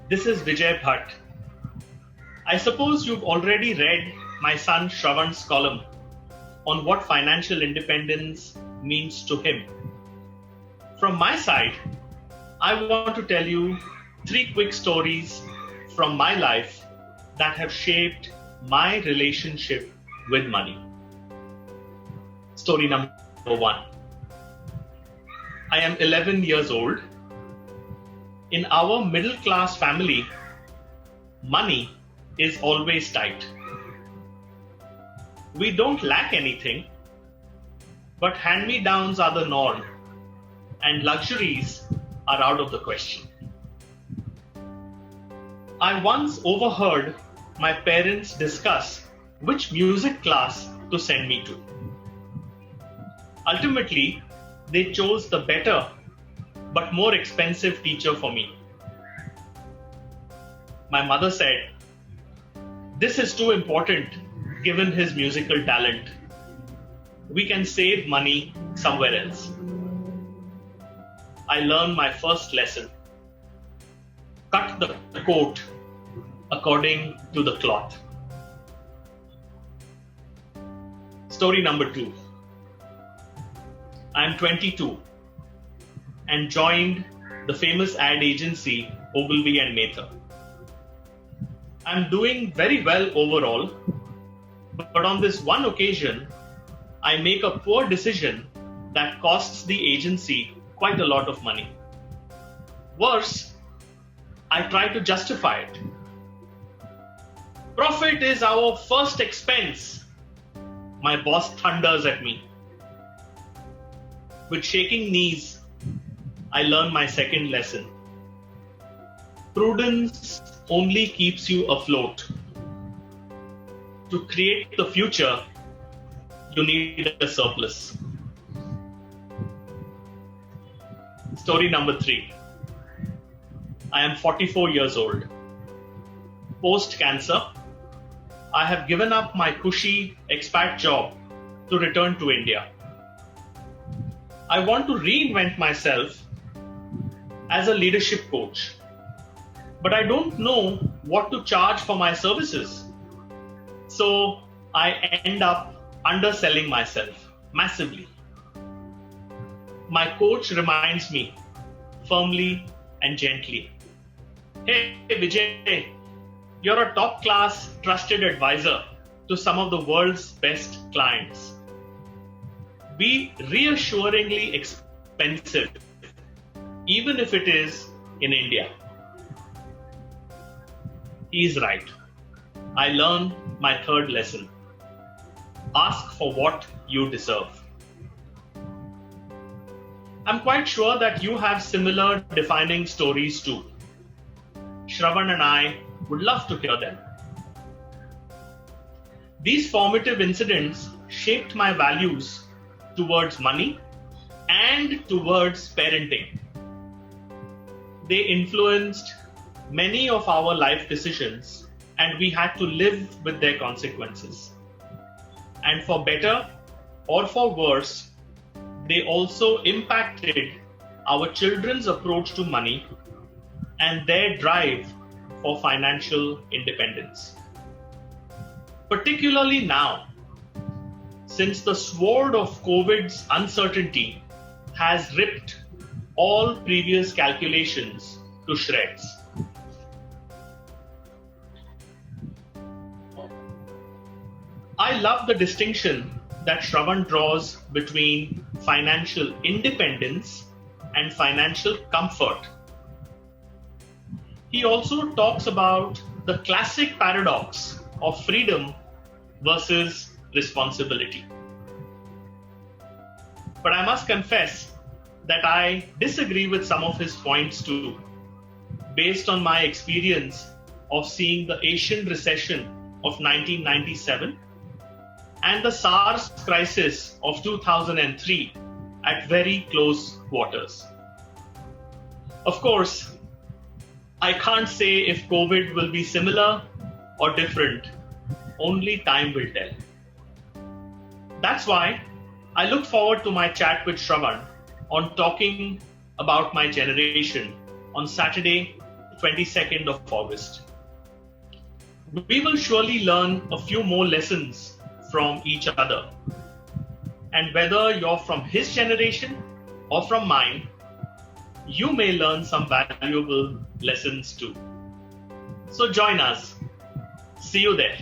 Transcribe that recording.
This is Vijay Bhat. I suppose you've already read my son Shravan's column on what financial independence means to him. From my side, I want to tell you 3 quick stories from my life that have shaped my relationship with money. Story number 1. I am 11 years old. In our middle class family, money is always tight. We don't lack anything, but hand-me-downs are the norm and luxuries are out of the question. I once overheard my parents discuss which music class to send me to. Ultimately, they chose the better but more expensive teacher for me. My mother said, "This is too important given his musical talent. We can save money somewhere else." I learned my first lesson. Cut the coat according to the cloth. Story number 2. I am 22 and joined the famous ad agency Ogilvy and Mather. I'm doing very well overall, but on this one occasion, I make a poor decision that costs the agency quite a lot of money. Worse, I try to justify it. "Profit is our first expense," my boss thunders at me. With shaking knees, I learn my second lesson. Prudence only keeps you afloat. To create the future, you need a surplus. Story number 3. I am 44 years old. Post-cancer, I have given up my cushy expat job to return to India. I want to reinvent myself as a leadership coach, but I don't know what to charge for my services. So I end up underselling myself massively. My coach reminds me firmly and gently, "Hey Vijay, you're a top-class trusted advisor to some of the world's best clients. Be reassuringly expensive, even if it is in India." He is right. I learned my third lesson. Ask for what you deserve. I'm quite sure that you have similar defining stories too. Shravan and I would love to hear them. These formative incidents shaped my values towards money and towards parenting. They influenced many of our life decisions, and we had to live with their consequences. And for better or for worse, they also impacted our children's approach to money and their drive for financial independence. Particularly now, since the sword of COVID's uncertainty has ripped all previous calculations to shreds. I love the distinction that Shravan draws between financial independence and financial comfort. He also talks about the classic paradox of freedom versus responsibility. But I must confess that I disagree with some of his points too, based on my experience of seeing the Asian recession of 1997 and the SARS crisis of 2003 at very close quarters. Of course, I can't say if COVID will be similar or different. Only time will tell. That's why I look forward to my chat with Shravan on Talking About My Generation on Saturday, 22nd of August. We will surely learn a few more lessons from each other. And whether you're from his generation or from mine, you may learn some valuable lessons too. So join us. See you there.